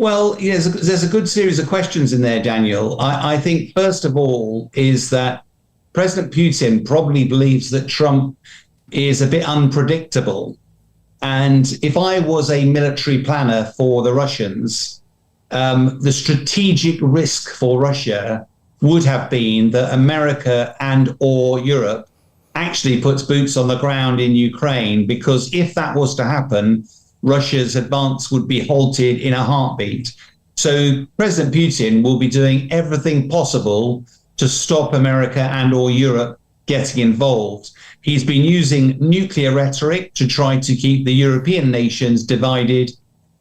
Well, yes, there's a good series of questions in there, Daniel. I think, first of all, is that President Putin probably believes that Trump is a bit unpredictable. And if I was a military planner for the Russians, the strategic risk for Russia would have been that America and or Europe actually puts boots on the ground in Ukraine, because if that was to happen, Russia's advance would be halted in a heartbeat. So President Putin will be doing everything possible to stop America and or Europe getting involved. He's been using nuclear rhetoric to try to keep the European nations divided.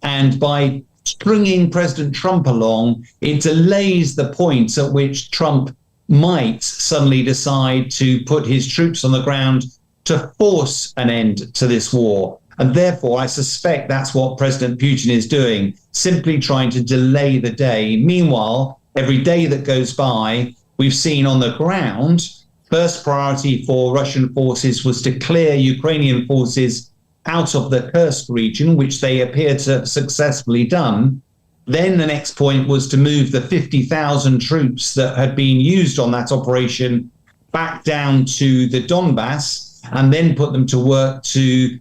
And by stringing President Trump along, it delays the point at which Trump might suddenly decide to put his troops on the ground to force an end to this war. And therefore, I suspect that's what President Putin is doing, simply trying to delay the day. Meanwhile, every day that goes by, we've seen on the ground, first priority for Russian forces was to clear Ukrainian forces out of the Kursk region, which they appear to have successfully done. Then the next point was to move the 50,000 troops that had been used on that operation back down to the Donbass, and then put them to work to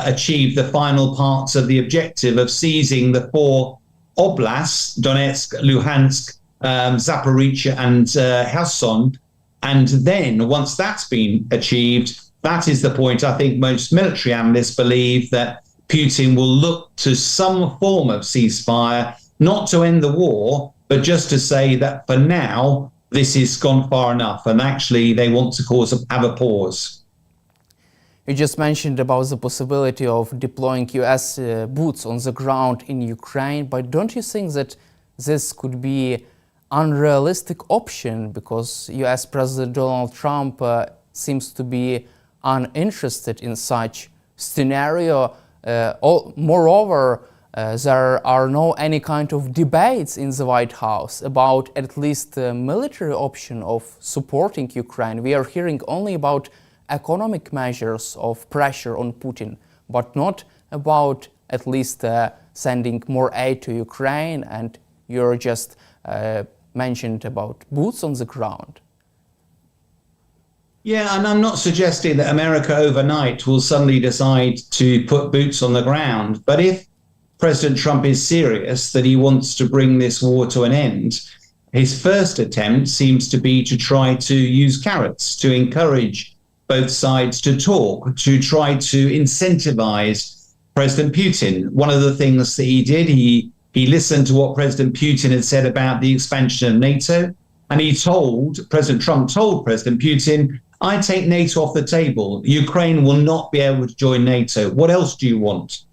achieve the final parts of the objective of seizing the 4 oblasts, Donetsk, Luhansk, Zaporizhia and Kherson. And then once that's been achieved, that is the point I think most military analysts believe, that Putin will look to some form of ceasefire, not to end the war, but just to say that for now, this has gone far enough. And actually, they want to have a pause. You just mentioned about the possibility of deploying US boots on the ground in Ukraine, but don't you think that this could be unrealistic option, because US President Donald Trump seems to be uninterested in such scenario? Moreover, there are no any kind of debates in the White House about at least the military option of supporting Ukraine. We are hearing only about economic measures of pressure on Putin, but not about at least sending more aid to Ukraine, and you're just mentioned about boots on the ground. Yeah, and I'm not suggesting that America overnight will suddenly decide to put boots on the ground. But if President Trump is serious that he wants to bring this war to an end, his first attempt seems to be to try to use carrots, to encourage both sides to talk, to try to incentivize President Putin. One of the things that he did, he listened to what President Putin had said about the expansion of NATO, and President Trump told President Putin, I take NATO off the table. Ukraine will not be able to join NATO. What else do you want?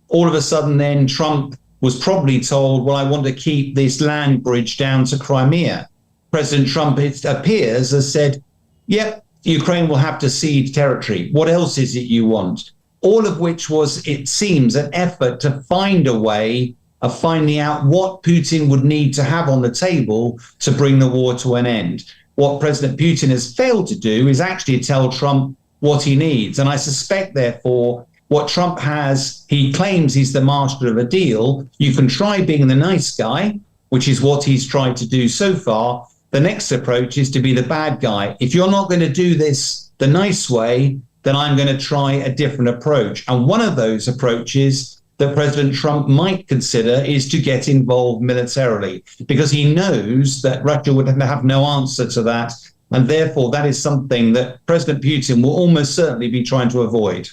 All of a sudden then Trump was probably told, well, I want to keep this land bridge down to Crimea. President Trump, it appears, has said, yep, Ukraine will have to cede territory. What else is it you want? All of which was, it seems, an effort to find a way of finding out what Putin would need to have on the table to bring the war to an end. What President Putin has failed to do is actually tell Trump what he needs. And I suspect, therefore, what Trump has, he claims he's the master of a deal. You can try being the nice guy, which is what he's tried to do so far. The next approach is to be the bad guy. If you're not going to do this the nice way, then I'm going to try a different approach. And one of those approaches that President Trump might consider is to get involved militarily, because he knows that Russia would have no answer to that. And therefore, that is something that President Putin will almost certainly be trying to avoid.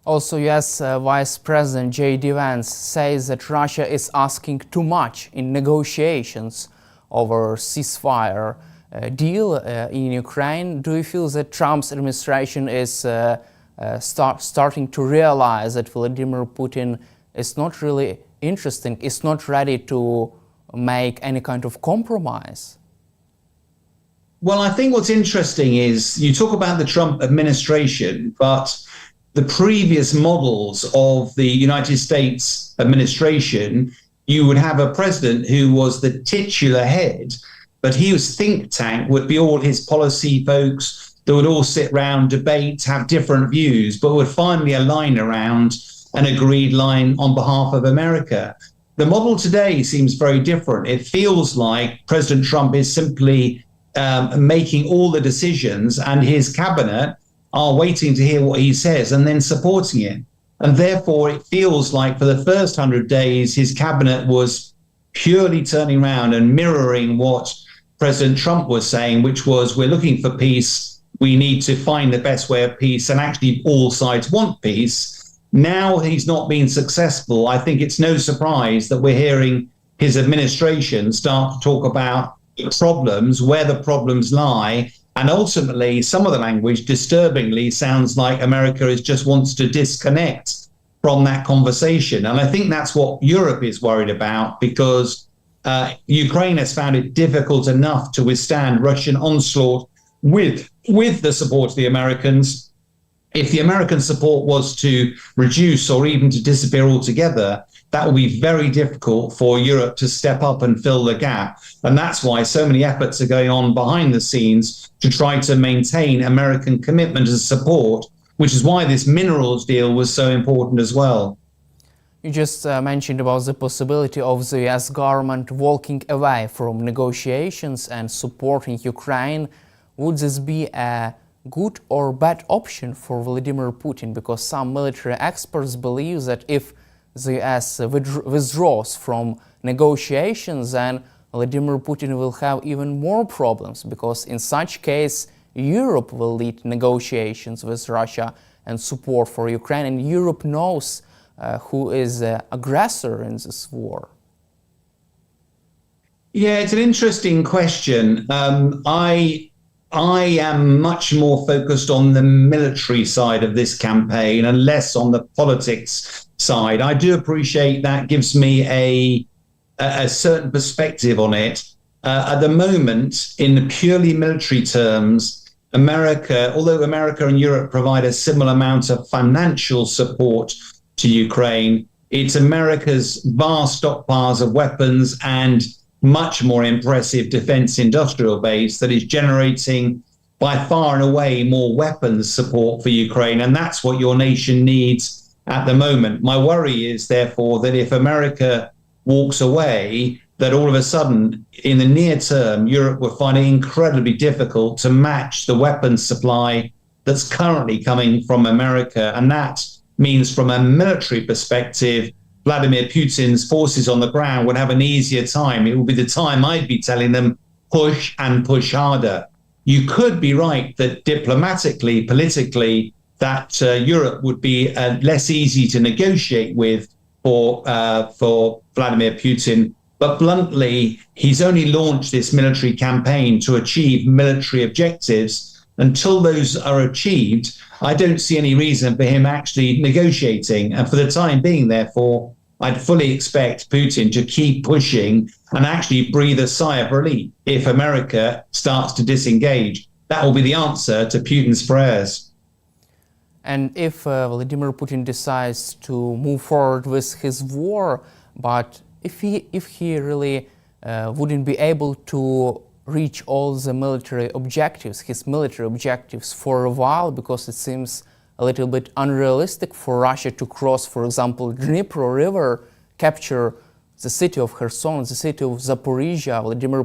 Also, US Vice President J.D. Vance says that Russia is asking too much in negotiations over ceasefire deal in Ukraine. Do you feel that Trump's administration is starting to realize that Vladimir Putin is not really interested, is not ready to make any kind of compromise? Well, I think what's interesting is you talk about the Trump administration, but the previous models of the United States administration, you would have a president who was the titular head, but his think tank would be all his policy folks that would all sit around, debate, have different views, but would finally align around an agreed line on behalf of America. The model today seems very different. It feels like President Trump is simply making all the decisions, and his cabinet are waiting to hear what he says and then supporting it. And therefore, it feels like for the first 100 days, his cabinet was purely turning around and mirroring what President Trump was saying, which was, we're looking for peace. We need to find the best way of peace. And actually, all sides want peace. Now he's not been successful. I think it's no surprise that we're hearing his administration start to talk about problems, where the problems lie. And ultimately, some of the language disturbingly sounds like America just wants to disconnect from that conversation. And I think that's what Europe is worried about, because Ukraine has found it difficult enough to withstand Russian onslaught with the support of the Americans. If the American support was to reduce or even to disappear altogether, that will be very difficult for Europe to step up and fill the gap. And that's why so many efforts are going on behind the scenes to try to maintain American commitment and support, which is why this minerals deal was so important as well. You just mentioned about the possibility of the US government walking away from negotiations and supporting Ukraine. Would this be a good or bad option for Vladimir Putin? Because some military experts believe that if the US withdraws from negotiations, then Vladimir Putin will have even more problems, because in such case Europe will lead negotiations with Russia and support for Ukraine, and Europe knows who is the aggressor in this war. Yeah, it's an interesting question. I am much more focused on the military side of this campaign and less on the politics side. I do appreciate that gives me a certain perspective on it. At the moment, in purely military terms, America, although America and Europe provide a similar amount of financial support to Ukraine, it's America's vast stockpiles of weapons and much more impressive defense industrial base that is generating by far and away more weapons support for Ukraine. And that's what your nation needs at the moment. My worry is, therefore, that if America walks away, that all of a sudden, in the near term, Europe will find it incredibly difficult to match the weapons supply that's currently coming from America. And that means, from a military perspective, Vladimir Putin's forces on the ground would have an easier time. It will be the time I'd be telling them, push and push harder. You could be right that diplomatically, politically, that Europe would be less easy to negotiate with for Vladimir Putin. But bluntly, he's only launched this military campaign to achieve military objectives. Until those are achieved, I don't see any reason for him actually negotiating. And for the time being, therefore, I'd fully expect Putin to keep pushing and actually breathe a sigh of relief if America starts to disengage. That will be the answer to Putin's prayers. And if Vladimir Putin decides to move forward with his war, but if he really wouldn't be able to reach all the military objectives, his military objectives, for a while, because it seems a little bit unrealistic for Russia to cross, for example, Dnipro River, capture the city of Kherson, the city of Zaporizhia. Vladimir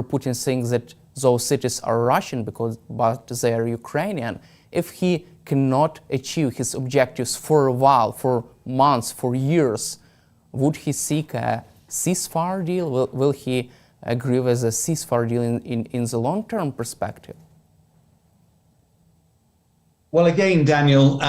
Putin thinks that those cities are Russian but they are Ukrainian. If he cannot achieve his objectives for a while, for months, for years, would he seek a ceasefire deal? Will he agree with a ceasefire deal in the long-term perspective? Well, again, Daniel,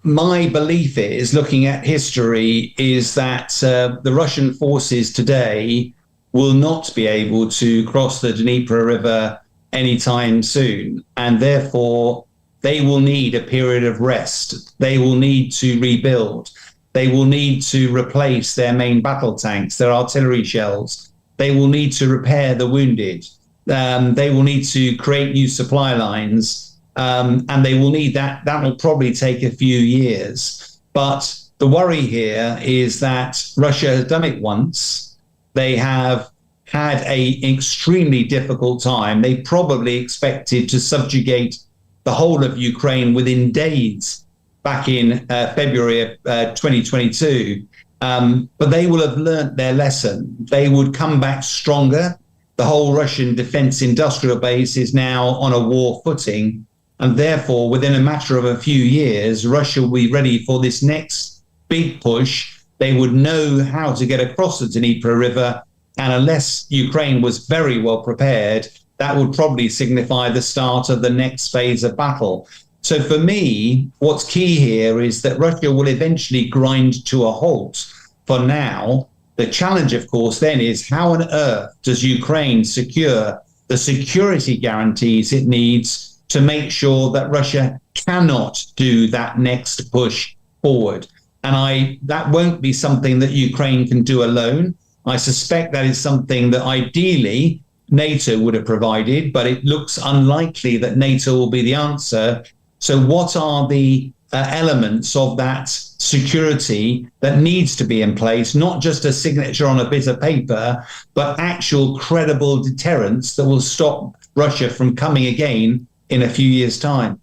my belief is, looking at history, is that the Russian forces today will not be able to cross the Dnipro River anytime soon. And therefore, they will need a period of rest. They will need to rebuild. They will need to replace their main battle tanks, their artillery shells. They will need to repair the wounded. They will need to create new supply lines. And they will need that. That will probably take a few years. But the worry here is that Russia has done it once. They have had an extremely difficult time. They probably expected to subjugate the whole of Ukraine within days back in February of 2022. But they will have learnt their lesson. They would come back stronger. The whole Russian defense industrial base is now on a war footing. And therefore, within a matter of a few years, Russia will be ready for this next big push. They would know how to get across the Dnieper River. And unless Ukraine was very well prepared, that would probably signify the start of the next phase of battle. So for me, what's key here is that Russia will eventually grind to a halt for now. The challenge, of course, then is how on earth does Ukraine secure the security guarantees it needs to make sure that Russia cannot do that next push forward? And that won't be something that Ukraine can do alone. I suspect that is something that ideally NATO would have provided, but it looks unlikely that NATO will be the answer. So what are the elements of that security that needs to be in place, not just a signature on a bit of paper, but actual credible deterrence that will stop Russia from coming again in a few years' time?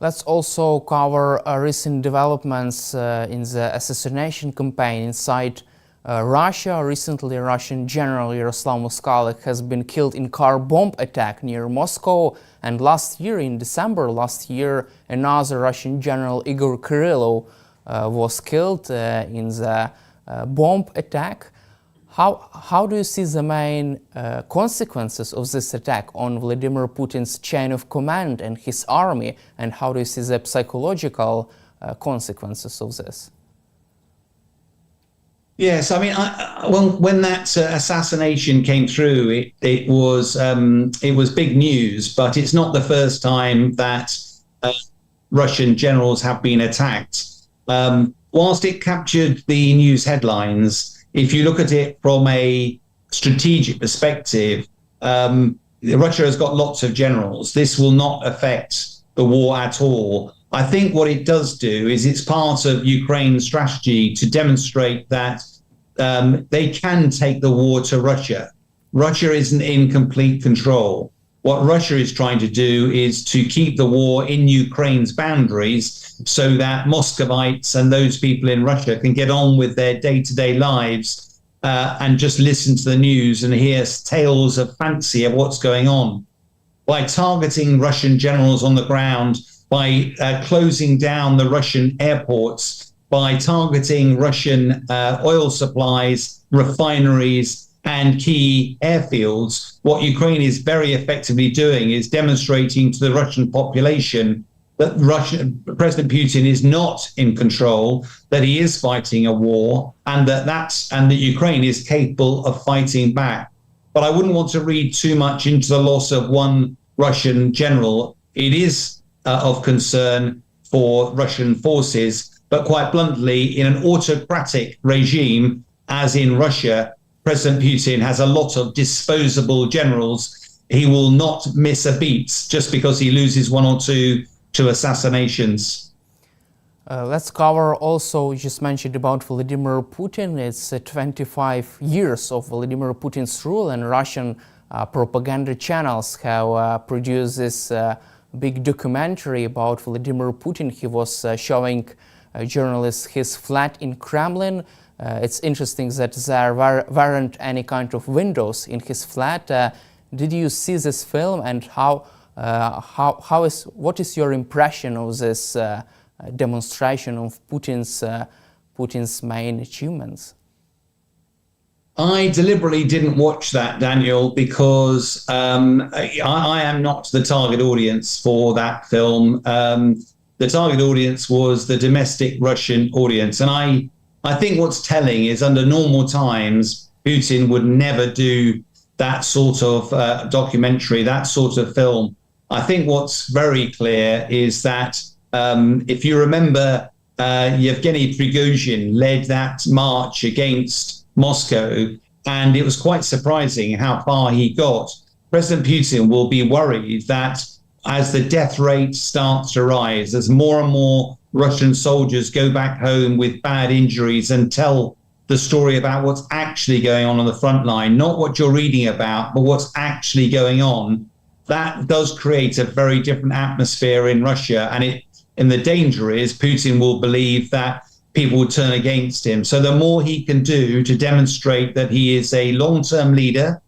Let's also cover recent developments in the assassination campaign inside Russia. Recently, Russian General Yaroslav Moskalik has been killed in car bomb attack near Moscow. And last year, in December last year, another Russian general, Igor Kirillov, was killed in the bomb attack. How do you see the main consequences of this attack on Vladimir Putin's chain of command and his army? And how do you see the psychological consequences of this? Yes, I mean, when that assassination came through, it was big news. But it's not the first time that Russian generals have been attacked. Whilst it captured the news headlines, if you look at it from a strategic perspective, Russia has got lots of generals. This will not affect the war at all. I think what it does do is it's part of Ukraine's strategy to demonstrate that they can take the war to Russia. Russia isn't in complete control. What Russia is trying to do is to keep the war in Ukraine's boundaries so that Muscovites and those people in Russia can get on with their day-to-day lives and just listen to the news and hear tales of fancy of what's going on. By targeting Russian generals on the ground, by closing down the Russian airports, by targeting Russian oil supplies, refineries, and key airfields, what Ukraine is very effectively doing is demonstrating to the Russian population that President Putin is not in control, that he is fighting a war, and that Ukraine is capable of fighting back. But I wouldn't want to read too much into the loss of one Russian general. It is of concern for Russian forces, but quite bluntly, in an autocratic regime, as in Russia, President Putin has a lot of disposable generals. He will not miss a beat just because he loses one or two to assassinations. Let's cover also, you just mentioned about Vladimir Putin. It's 25 years of Vladimir Putin's rule, and Russian propaganda channels have produced this big documentary about Vladimir Putin. He was showing journalists his flat in Kremlin. It's interesting that there weren't any kind of windows in his flat. Did you see this film, and what is your impression of this demonstration of Putin's main achievements? I deliberately didn't watch that, Daniel, because I am not the target audience for that film. The target audience was the domestic Russian audience. And I think what's telling is under normal times, Putin would never do that sort of documentary, that sort of film. I think what's very clear is that if you remember, Yevgeny Prigozhin led that march against Moscow, and it was quite surprising how far he got. President Putin will be worried that as the death rate starts to rise, as more and more Russian soldiers go back home with bad injuries and tell the story about what's actually going on the front line, not what you're reading about, but what's actually going on, that does create a very different atmosphere in Russia. And the danger is Putin will believe that people would turn against him. So the more he can do to demonstrate that he is a long-term leader,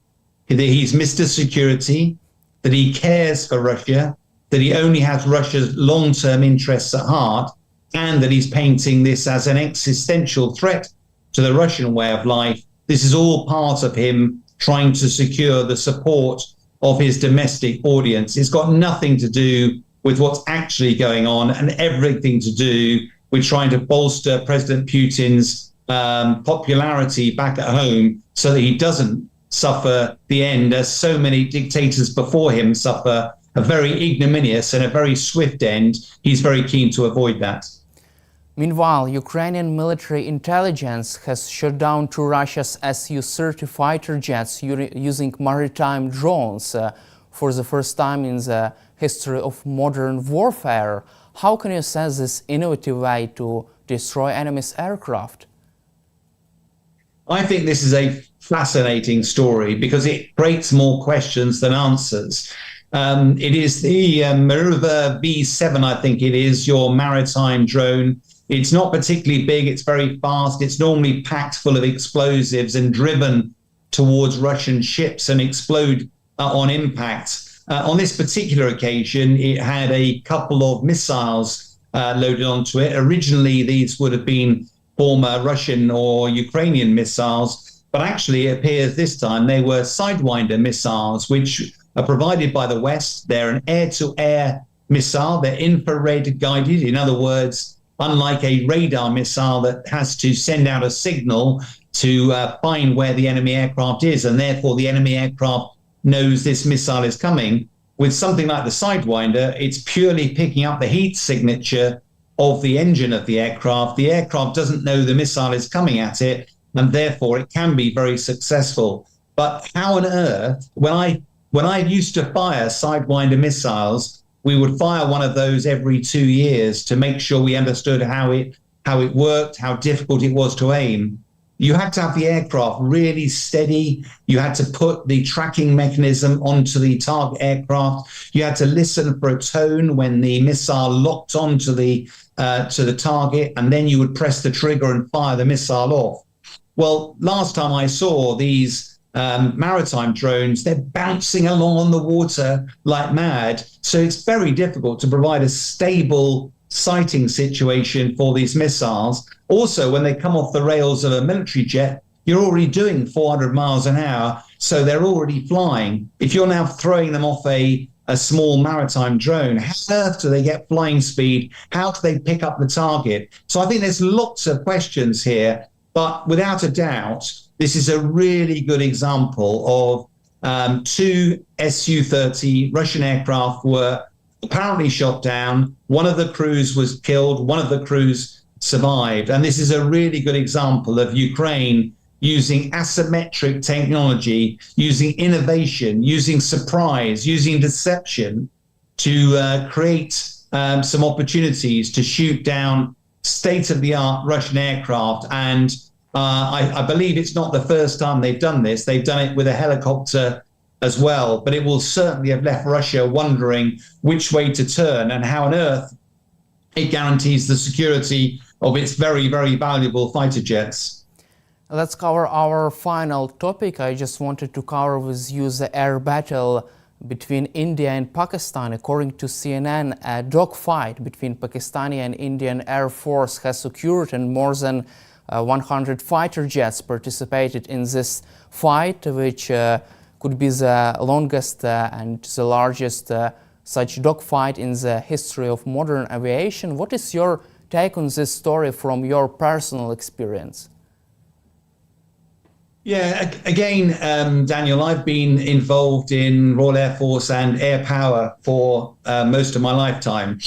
that he's Mr. Security, that he cares for Russia, that he only has Russia's long-term interests at heart, and that he's painting this as an existential threat to the Russian way of life. This is all part of him trying to secure the support of his domestic audience. It's got nothing to do with what's actually going on and everything to do with trying to bolster President Putin's popularity back at home so that he doesn't suffer the end, as so many dictators before him suffer, a very ignominious and a very swift end. He's very keen to avoid that. Meanwhile, Ukrainian military intelligence has shot down two Russia's Su-30 fighter jets using maritime drones for the first time in the history of modern warfare. How can you assess this innovative way to destroy enemy's aircraft? I think this is a fascinating story because it creates more questions than answers. It is the Maruva B7, I think it is, your maritime drone. It's not particularly big, it's very fast, it's normally packed full of explosives and driven towards Russian ships and explode on impact. On this particular occasion, it had a couple of missiles loaded onto it. Originally, these would have been former Russian or Ukrainian missiles, but actually it appears this time they were Sidewinder missiles, which are provided by the West. They're an air-to-air missile, they're infrared guided. In other words, unlike a radar missile that has to send out a signal to find where the enemy aircraft is, and therefore the enemy aircraft knows this missile is coming. With something like the Sidewinder, it's purely picking up the heat signature of the engine of the aircraft. The aircraft doesn't know the missile is coming at it, and therefore it can be very successful. But how on earth, when I used to fire Sidewinder missiles, we would fire one of those every 2 years to make sure we understood how it worked, how difficult it was to aim. You had to have the aircraft really steady. You had to put the tracking mechanism onto the target aircraft. You had to listen for a tone when the missile locked onto the target, and then you would press the trigger and fire the missile off. Well, last time I saw these maritime drones, they're bouncing along on the water like mad. So it's very difficult to provide a stable sighting situation for these missiles. Also, when they come off the rails of a military jet, you're already doing 400 miles an hour, so they're already flying. If you're now throwing them off a small maritime drone, how on earth do they get flying speed? How do they pick up the target? So I think there's lots of questions here, but without a doubt, this is a really good example of two Su-30 Russian aircraft were apparently shot down. One of the crews was killed, one of the crews survived. And this is a really good example of Ukraine using asymmetric technology, using innovation, using surprise, using deception to create some opportunities to shoot down state-of-the-art Russian aircraft. And I believe it's not the first time they've done this. They've done it with a helicopter as well, but it will certainly have left Russia wondering which way to turn and how on earth it guarantees the security of its very, very valuable fighter jets. Let's cover our final topic. I just wanted to cover with you the air battle between India and Pakistan. According to CNN, a dogfight between Pakistani and Indian Air Force has occurred, and more than 100 fighter jets participated in this fight, which could be the longest and the largest such dogfight in the history of modern aviation. What is your take on this story from your personal experience? Yeah, again, Daniel, I've been involved in Royal Air Force and air power for most of my lifetime.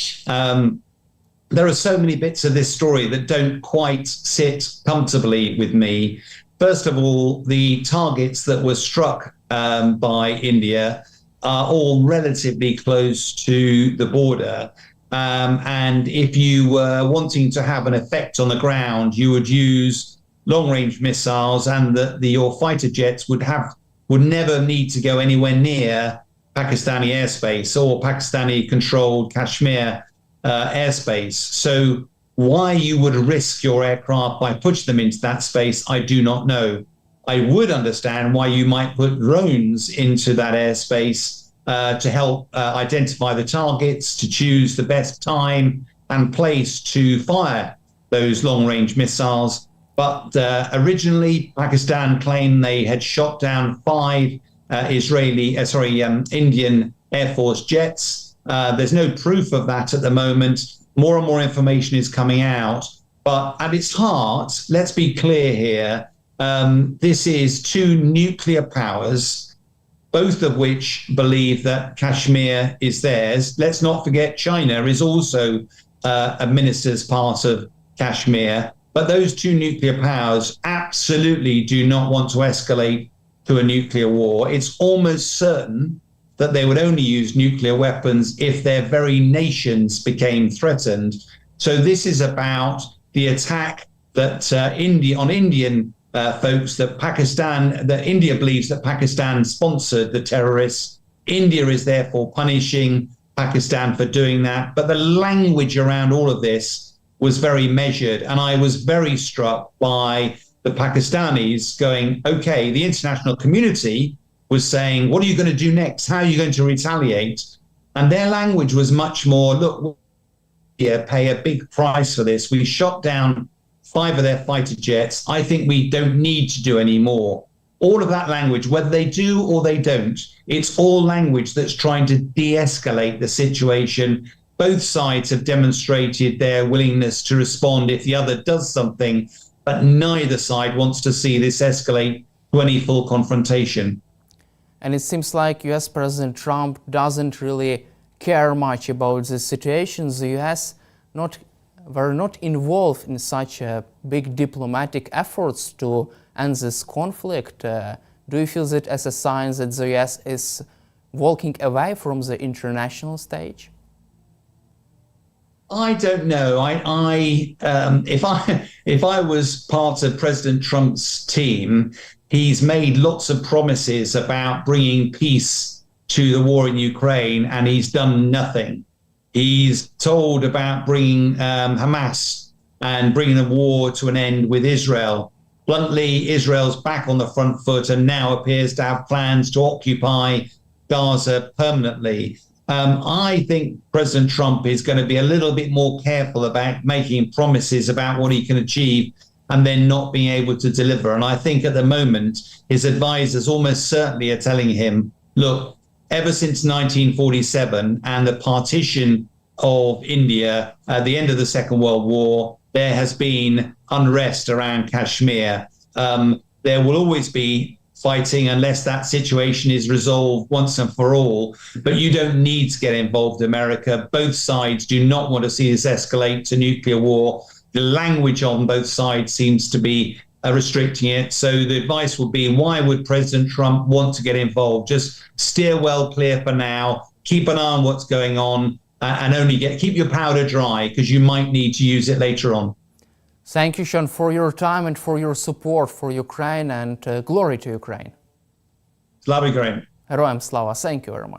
There are so many bits of this story that don't quite sit comfortably with me. First of all, the targets that were struck by India are all relatively close to the border. And if you were wanting to have an effect on the ground, you would use long-range missiles, and your fighter jets would never need to go anywhere near Pakistani airspace or Pakistani-controlled Kashmir airspace. So Why you would risk your aircraft by pushing them into that space, I do not know. I would understand why you might put drones into that airspace to help identify the targets, to choose the best time and place to fire those long-range missiles. But originally, Pakistan claimed they had shot down 5 Indian Air Force jets. There's no proof of that at the moment. More and more information is coming out. But at its heart, let's be clear here, this is 2 nuclear powers, both of which believe that Kashmir is theirs. Let's not forget China is also administers part of Kashmir. But those 2 nuclear powers absolutely do not want to escalate to a nuclear war. It's almost certain that they would only use nuclear weapons if their very nations became threatened. So this is about the attack that Indian folks that India believes that Pakistan sponsored the terrorists. India is therefore punishing Pakistan for doing that. But the language around all of this was very measured. And I was very struck by the Pakistanis going, okay, the international community was saying, what are you going to do next? How are you going to retaliate? And their language was much more, look, we pay a big price for this. We shot down 5 of their fighter jets. I think we don't need to do any more. All of that language, whether they do or they don't, it's all language that's trying to de-escalate the situation. Both sides have demonstrated their willingness to respond if the other does something, but neither side wants to see this escalate to any full confrontation. And it seems like US President Trump doesn't really care much about the situation. The US were not involved in such big diplomatic efforts to end this conflict. Do you feel that as a sign that the US is walking away from the international stage? I don't know. If I was part of President Trump's team, he's made lots of promises about bringing peace to the war in Ukraine, and he's done nothing. He's told about bringing Hamas and bringing the war to an end with Israel. Bluntly, Israel's back on the front foot and now appears to have plans to occupy Gaza permanently. I think President Trump is going to be a little bit more careful about making promises about what he can achieve and then not being able to deliver. And I think at the moment, his advisors almost certainly are telling him, look, ever since 1947 and the partition of India at the end of the Second World War, there has been unrest around Kashmir. There will always be fighting unless that situation is resolved once and for all. But you don't need to get involved, America. Both sides do not want to see this escalate to nuclear war. The language on both sides seems to be restricting it. So the advice would be, why would President Trump want to get involved? Just steer well clear for now. Keep an eye on what's going on and keep your powder dry because you might need to use it later on. Thank you, Sean, for your time and for your support for Ukraine, and glory to Ukraine. Slava Ukraine. Героям слава. Thank you very much.